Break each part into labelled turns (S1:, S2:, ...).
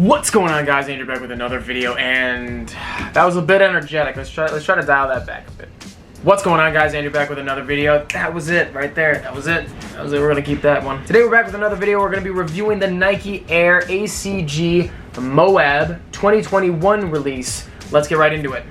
S1: What's going on, guys? Andrew back with another video, and that was a bit energetic. Let's try to dial that back a bit. What's going on, guys? Andrew back with another video. That was it right there. That was it. We're gonna keep that one. Today we're back with another video. We're gonna be reviewing the Nike Air ACG Mowabb 2021 release. Let's get right into it.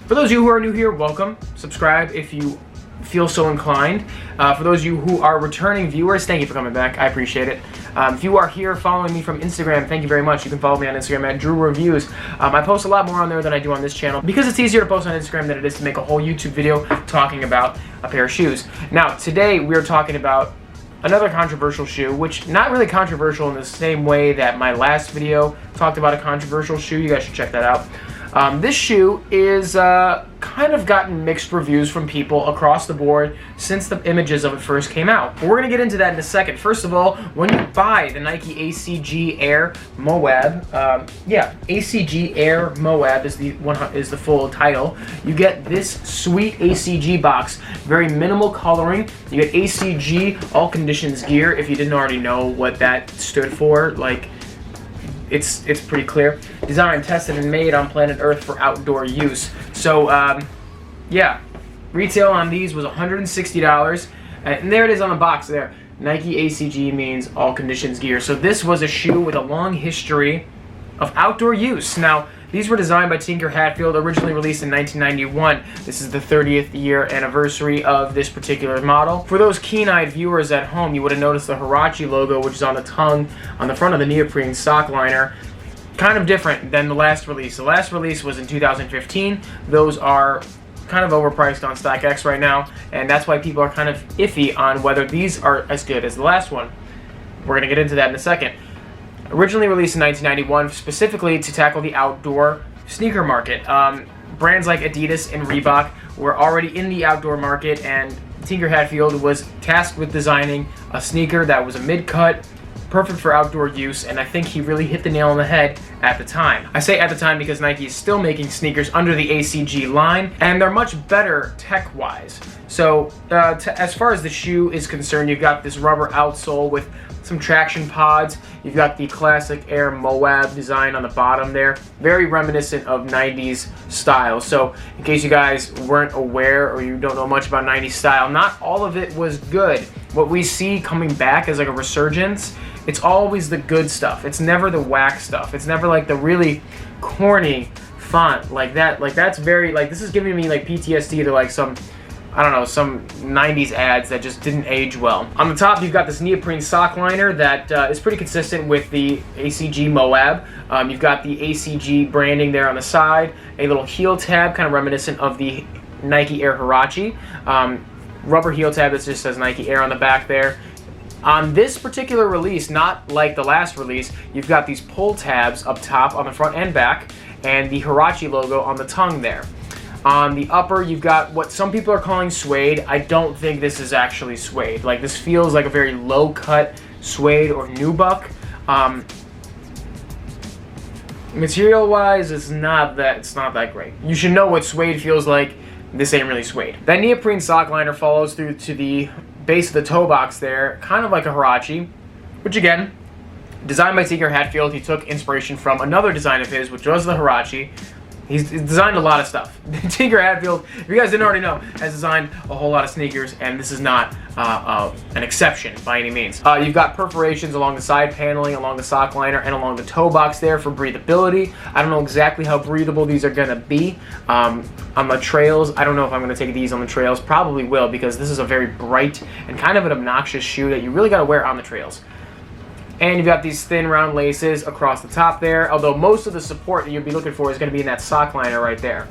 S1: For those of you who are new here, welcome. Subscribe if you feel so inclined. For those of you who are returning viewers, thank you for coming back. I appreciate it. If you are here following me from Instagram, thank you very much. You can follow me on Instagram at DrewReviews. I post a lot more on there than I do on this channel because it's easier to post on Instagram than it is to make a whole YouTube video talking about a pair of shoes. Now, today we're talking about another controversial shoe, which not really controversial in the same way that my last video talked about a controversial shoe. You guys should check that out. This shoe is kind of gotten mixed reviews from people across the board since the images of it first came out. But we're going to get into that in a second. First of all, when you buy the Nike ACG Air Mowabb, ACG Air Mowabb is the full title. You get this sweet ACG box, very minimal coloring. You get ACG All Conditions Gear. If you didn't already know what that stood for, like, it's pretty clear. Designed, tested, and made on planet Earth for outdoor use. So, yeah, retail on these was $160, and there it is on the box there. Nike ACG means all conditions gear. So this was a shoe with a long history of outdoor use. Now, these were designed by Tinker Hatfield, originally released in 1991. This is the 30th year anniversary of this particular model. For those keen-eyed viewers at home, you would have noticed the Huarache logo, which is on the tongue, on the front of the neoprene sock liner. Kind of different than the last release. The last release was in 2015. Those are kind of overpriced on StockX right now, and that's why people are kind of iffy on whether these are as good as the last one. We're going to get into that in a second. Originally released in 1991, specifically to tackle the outdoor sneaker market. Brands like Adidas and Reebok were already in the outdoor market, and Tinker Hatfield was tasked with designing a sneaker that was a mid-cut, perfect for outdoor use, and I think he really hit the nail on the head at the time. I say at the time because Nike is still making sneakers under the ACG line, and they're much better tech-wise. So, as far as the shoe is concerned, you've got this rubber outsole with some traction pods. You've got the classic Air Mowabb design on the bottom there. Very reminiscent of 90s style. So, in case you guys weren't aware or you don't know much about 90s style, not all of it was good. What we see coming back as like a resurgence, it's always the good stuff. It's never the whack stuff. It's never like the really corny font like that. Like, that's very, like, this is giving me like PTSD to like some, I don't know, some 90s ads that just didn't age well. On the top, you've got this neoprene sock liner that is pretty consistent with the ACG Mowabb. You've got the ACG branding there on the side, a little heel tab, kind of reminiscent of the Nike Air Huarache. Rubber heel tab that just says Nike Air on the back there. On this particular release, not like the last release, you've got these pull tabs up top on the front and back, and the Huarache logo on the tongue there. On the upper, you've got what some people are calling suede. I don't think this is actually suede. Like, this feels like a very low-cut suede or nubuck. Material-wise, it's not that great. You should know what suede feels like. This ain't really suede. That neoprene sock liner follows through to the base of the toe box there, kind of like a Huarache, which again, designed by Tinker Hatfield. He took inspiration from another design of his, which was the Huarache. He's designed a lot of stuff. Tinker Hatfield, if you guys didn't already know, has designed a whole lot of sneakers, and this is not an exception by any means. You've got perforations along the side paneling, along the sock liner, and along the toe box there for breathability. I don't know exactly how breathable these are gonna be. On the trails, I don't know if I'm gonna take these on the trails. Probably will, because this is a very bright and kind of an obnoxious shoe that you really gotta wear on the trails. And you've got these thin round laces across the top there, although most of the support that you'll be looking for is going to be in that sock liner right there.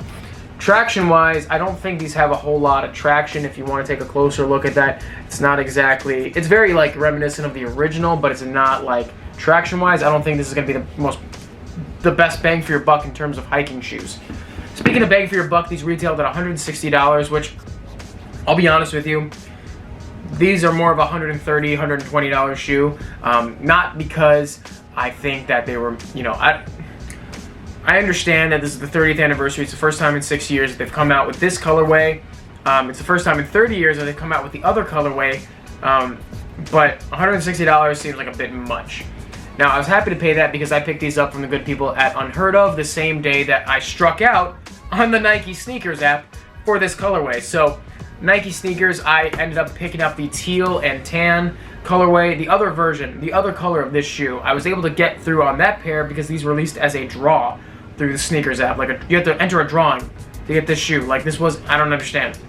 S1: Traction-wise, I don't think these have a whole lot of traction. If you want to take a closer look at that, it's not exactly... It's very, like, reminiscent of the original, but it's not, like, traction-wise. I don't think this is going to be the best bang for your buck in terms of hiking shoes. Speaking of bang for your buck, these retailed at $160, which, I'll be honest with you, these are more of a $130, $120 shoe. Not because I think that they were, you know, I understand that this is the 30th anniversary. It's the first time in 6 years that they've come out with this colorway. It's the first time in 30 years that they've come out with the other colorway. But $160 seems like a bit much. Now, I was happy to pay that because I picked these up from the good people at Unheard Of the same day that I struck out on the Nike sneakers app for this colorway. So, Nike sneakers, I ended up picking up the teal and tan colorway. The other version, the other color of this shoe, I was able to get through on that pair because these were released as a draw through the sneakers app. Like, you have to enter a drawing to get this shoe. Like, this was, I don't understand.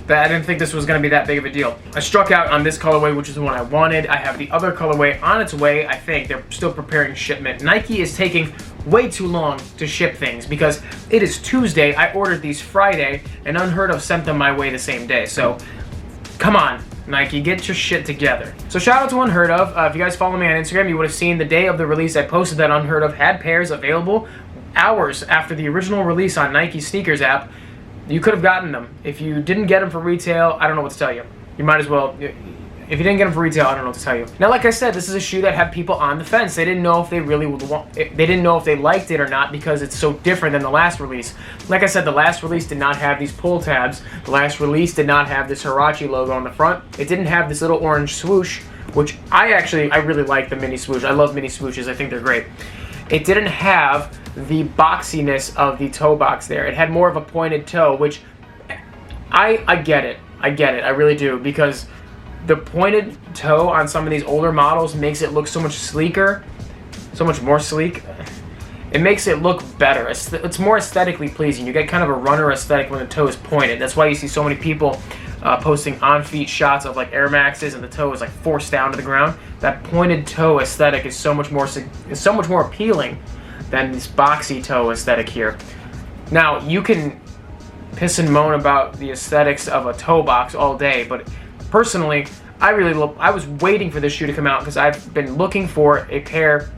S1: I didn't think this was going to be that big of a deal. I struck out on this colorway, which is the one I wanted. I have the other colorway on its way. I think they're still preparing shipment. Nike is taking way too long to ship things because it is Tuesday. I ordered these Friday, and Unheard Of sent them my way the same day. So, come on, Nike, get your shit together. So shout out to Unheard Of. If you guys follow me on Instagram, you would have seen the day of the release I posted that Unheard Of had pairs available hours after the original release on Nike sneakers app. You could have gotten them. If you didn't get them for retail, I don't know what to tell you. You might as well. If you didn't get them for retail, I don't know what to tell you. Now, like I said, this is a shoe that had people on the fence. They didn't know if they really would want. They didn't know if they liked it or not because it's so different than the last release. Like I said, the last release did not have these pull tabs. The last release did not have this Huarache logo on the front. It didn't have this little orange swoosh, which I really like the mini swoosh. I love mini swooshes. I think they're great. It didn't have the boxiness of the toe box there. It had more of a pointed toe, which I get it. I get it. I really do, because the pointed toe on some of these older models makes it look so much sleeker, so much more sleek. It makes it look better. It's more aesthetically pleasing. You get kind of a runner aesthetic when the toe is pointed. That's why you see so many people posting on-feet shots of like Air Maxes and the toe is like forced down to the ground. That pointed toe aesthetic is so much more appealing than this boxy toe aesthetic here. Now, you can piss and moan about the aesthetics of a toe box all day, but personally, I was waiting for this shoe to come out because I've been looking for a pair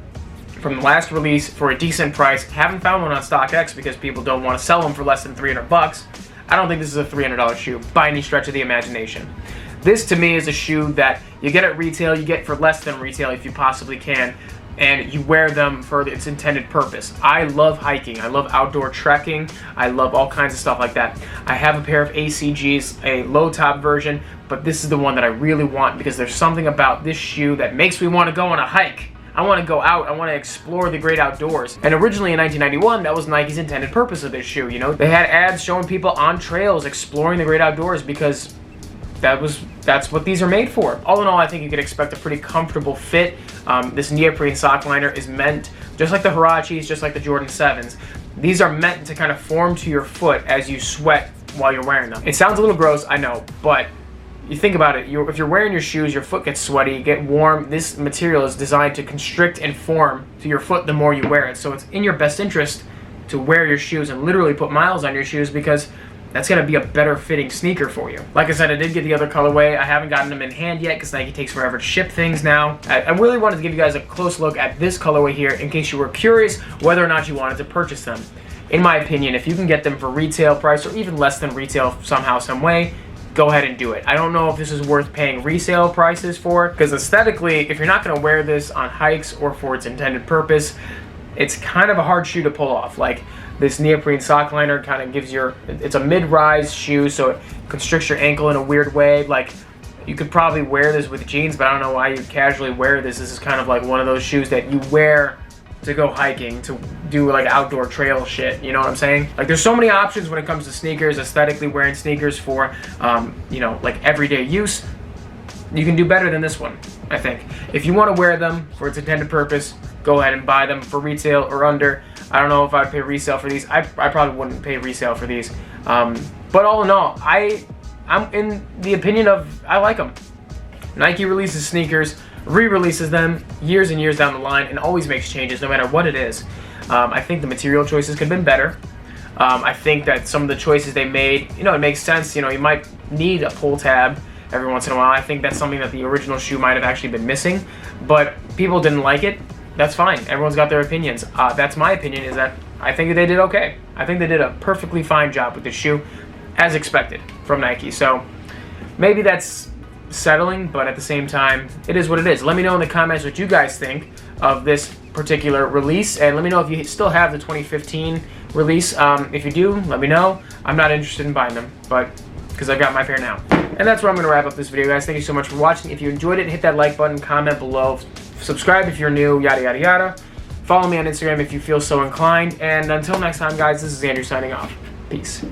S1: from the last release for a decent price. Haven't found one on StockX because people don't want to sell them for less than $300. I don't think this is a $300 shoe by any stretch of the imagination. This to me is a shoe that you get at retail, you get for less than retail if you possibly can, and you wear them for its intended purpose. I love hiking. I love outdoor trekking. I love all kinds of stuff like that. I have a pair of ACGs, a low top version, but this is the one that I really want because there's something about this shoe that makes me want to go on a hike. I want to go out. I want to explore the great outdoors. And originally in 1991, that was Nike's intended purpose of this shoe. You know, they had ads showing people on trails exploring the great outdoors because that's what these are made for. All in all, I think you could expect a pretty comfortable fit. This neoprene sock liner is meant, just like the Huaraches, just like the Jordan 7s, these are meant to kind of form to your foot as you sweat while you're wearing them. It sounds a little gross, I know, but you think about it, if you're wearing your shoes, your foot gets sweaty, you get warm. This material is designed to constrict and form to your foot the more you wear it. So it's in your best interest to wear your shoes and literally put miles on your shoes because that's going to be a better fitting sneaker for you. Like I said, I did get the other colorway. I haven't gotten them in hand yet because Nike takes forever to ship things now. I really wanted to give you guys a close look at this colorway here in case you were curious whether or not you wanted to purchase them. In my opinion, if you can get them for retail price or even less than retail somehow, some way, go ahead and do it. I don't know if this is worth paying resale prices for because aesthetically, if you're not going to wear this on hikes or for its intended purpose, it's kind of a hard shoe to pull off. Like, this neoprene sock liner kind of gives it's a mid-rise shoe, so it constricts your ankle in a weird way. Like, you could probably wear this with jeans, but I don't know why you'd casually wear this. This is kind of like one of those shoes that you wear to go hiking, to do like outdoor trail shit, you know what I'm saying? Like, there's so many options when it comes to sneakers, aesthetically wearing sneakers for, you know, like everyday use. You can do better than this one, I think. If you want to wear them for its intended purpose, go ahead and buy them for retail or under. I don't know if I'd pay resale for these. I probably wouldn't pay resale for these. But all in all, I'm in the opinion of I like them. Nike releases sneakers, re-releases them years and years down the line, and always makes changes no matter what it is. I think the material choices could have been better. I think that some of the choices they made, it makes sense. You might need a pull tab every once in a while. I think that's something that the original shoe might have actually been missing, but people didn't like it. That's fine. Everyone's got their opinions. That's my opinion, is that I think that they did okay. I think they did a perfectly fine job with the shoe, as expected from Nike. So maybe that's settling, but at the same time, it is what it is. Let me know in the comments what you guys think of this particular release, and let me know if you still have the 2015 release. If you do, let me know. I'm not interested in buying them, but because I've got my pair now. And that's where I'm going to wrap up this video, guys. Thank you so much for watching. If you enjoyed it, hit that like button, comment below, subscribe if you're new, yada yada yada. Follow me on Instagram if you feel so inclined, and until next time, guys, this is Andrew signing off. Peace.